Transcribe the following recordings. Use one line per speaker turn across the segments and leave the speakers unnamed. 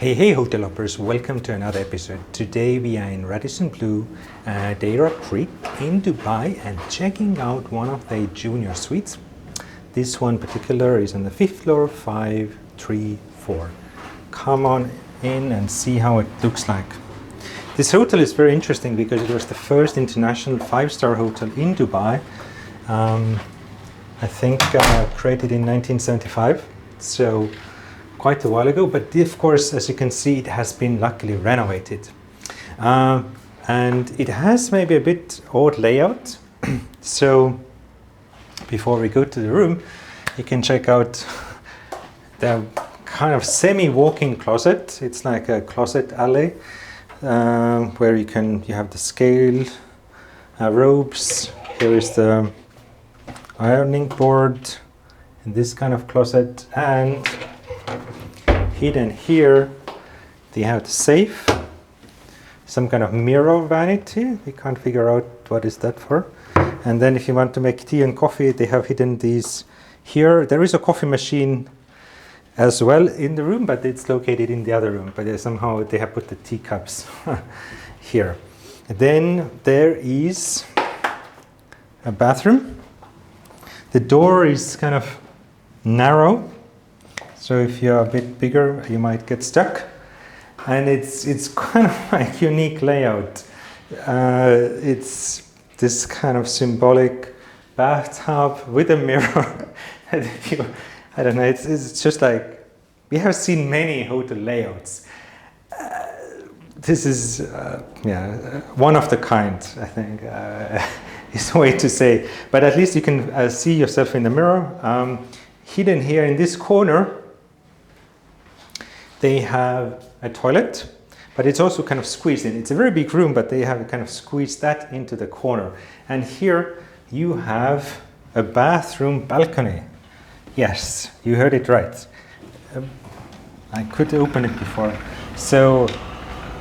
Hey hotel hoppers, welcome to another episode. Today we are in Radisson Blu Deira Creek in Dubai and checking out one of the junior suites. This one particular is on the 5th floor, 534. Come on in and see how it looks like. This hotel is very interesting because it was the first international 5-star hotel in Dubai. I think created in 1975. So quite a while ago, but of course, as you can see, it has been luckily renovated. And it has maybe a bit odd layout. So before we go to the room, you can check out the kind of semi-walk-in closet. It's like a closet alley where you have the scale, robes. Here is the ironing board in this kind of closet, and hidden here they have the safe, some kind of mirror vanity. We can't figure out what is that for. And then if you want to make tea and coffee, they have hidden these here. There is a coffee machine as well in the room, but it's located in the other room, but somehow they have put the teacups here. And then there is a bathroom. The door is kind of narrow, so if you're a bit bigger, you might get stuck. And it's kind of like unique layout. It's this kind of symbolic bathtub with a mirror. I don't know, it's just like, we have seen many hotel layouts. This is, one of the kind, I think, is the way to say. But at least you can see yourself in the mirror. Hidden here in this corner, they have a toilet, but it's also kind of squeezed in. It's a very big room, but they have kind of squeezed that into the corner. And here you have a bathroom balcony. Yes, you heard it right. I could open it before. So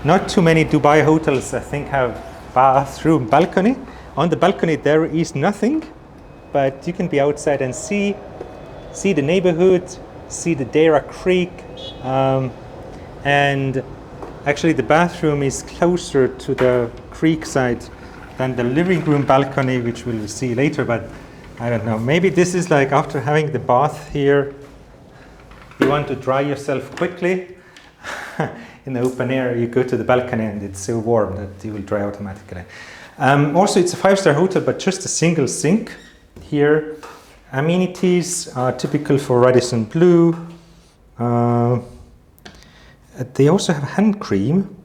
not too many Dubai hotels, I think, have bathroom balcony. On the balcony there is nothing, but you can be outside and see the neighborhood, see the Deira Creek, and actually the bathroom is closer to the creek side than the living room balcony, which we'll see later. But I don't know, maybe this is like after having the bath here, you want to dry yourself quickly. In the open air, you go to the balcony and it's so warm that you will dry automatically. Also, it's a 5-star hotel, but just a single sink here. Amenities are typical for Radisson Blu. They also have hand cream.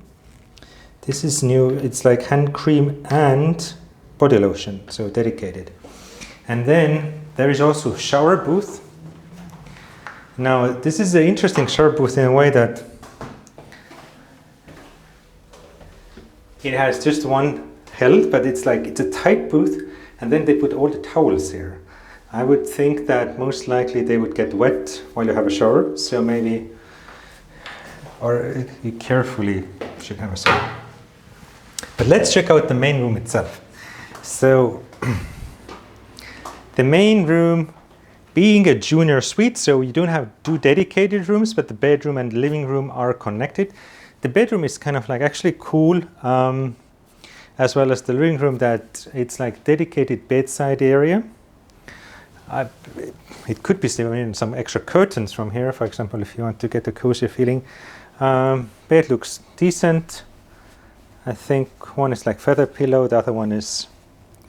This is new. It's like hand cream and body lotion, so dedicated. And then there is also a shower booth. Now, this is an interesting shower booth in a way that it has just one held, but it's a tight booth, and then they put all the towels here. I would think that most likely they would get wet while you have a shower, so maybe, or you carefully should have a shower. But let's check out the main room itself. So the main room being a junior suite, so you don't have two dedicated rooms, but the bedroom and the living room are connected. The bedroom is kind of like actually cool, as well as the living room, that it's like dedicated bedside area. It could be some extra curtains from here, for example, if you want to get a cozy feeling. Bed looks decent. I think one is like feather pillow, the other one is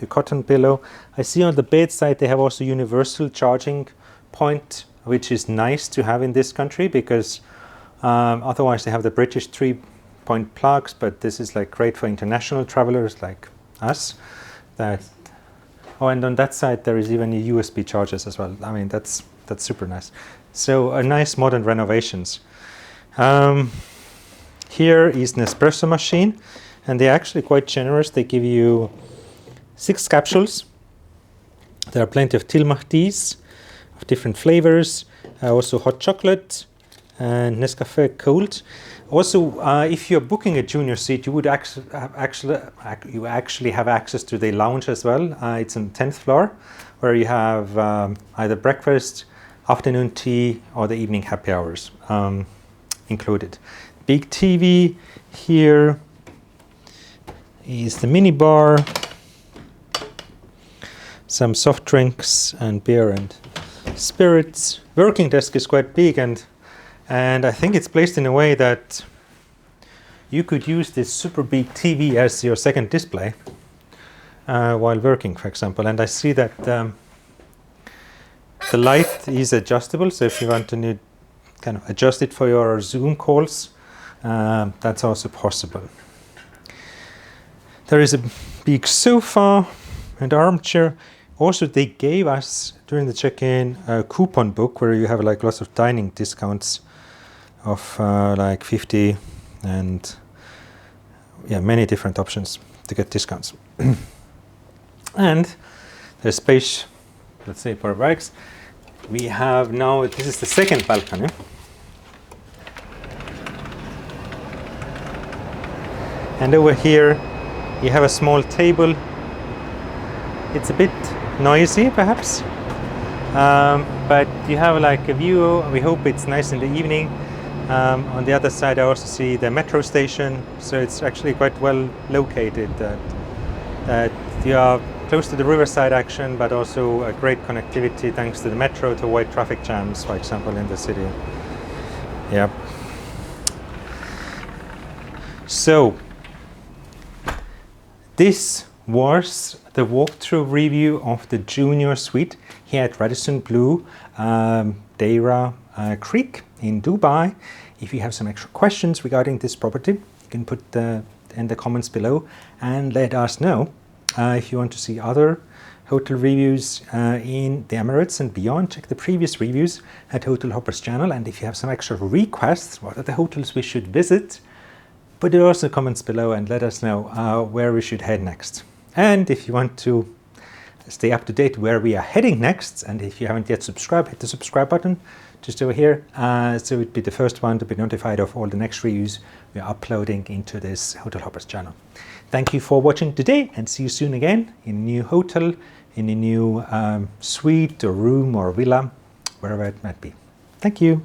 a cotton pillow. I see on the bedside they have also universal charging point, which is nice to have in this country because otherwise they have the British 3-point plugs, but this is like great for international travelers like us. And on that side there is even USB chargers as well. I mean, that's super nice. So a nice modern renovations. Here is an espresso machine, and they're actually quite generous. They give you 6 capsules. There are plenty of Tilmach teas of different flavors, also hot chocolate and Nescafe cold. Also, if you're booking a junior suite, you would actually have access to the lounge as well. It's on the 10th floor, where you have either breakfast, afternoon tea, or the evening happy hours. included. Big TV. Here is the mini bar, some soft drinks and beer and spirits. Working desk is quite big, and I think it's placed in a way that you could use this super big TV as your second display while working, for example. And I see that the light is adjustable, so if you want to kind of adjust it for your Zoom calls, that's also possible. There is a big sofa and armchair. Also, they gave us during the check-in a coupon book where you have like lots of dining discounts of like 50 and many different options to get discounts. And there's space, let's say, for bikes. We have now, this is the second balcony. And over here you have a small table. It's a bit noisy perhaps, but you have like a view. We hope it's nice in the evening. On the other side I also see the metro station, so it's actually quite well located, that you are close to the riverside action, but also a great connectivity thanks to the metro to avoid traffic jams, for example, in the city. Yep. So this was the walkthrough review of the junior suite here at Radisson Blu Deira Creek in Dubai. If you have some extra questions regarding this property, you can put in the comments below and let us know. If you want to see other hotel reviews in the Emirates and beyond, check the previous reviews at Hotel Hopper's channel. And if you have some extra requests, what are the hotels we should visit, put it also in the comments below and let us know where we should head next. And if you want to stay up to date where we are heading next, and if you haven't yet subscribed, hit the subscribe button just over here, so you'd be the first one to be notified of all the next reviews we are uploading into this Hotel Hoppers channel. Thank you for watching today, and see you soon again in a new hotel, in a new suite or room or villa, wherever it might be. Thank you.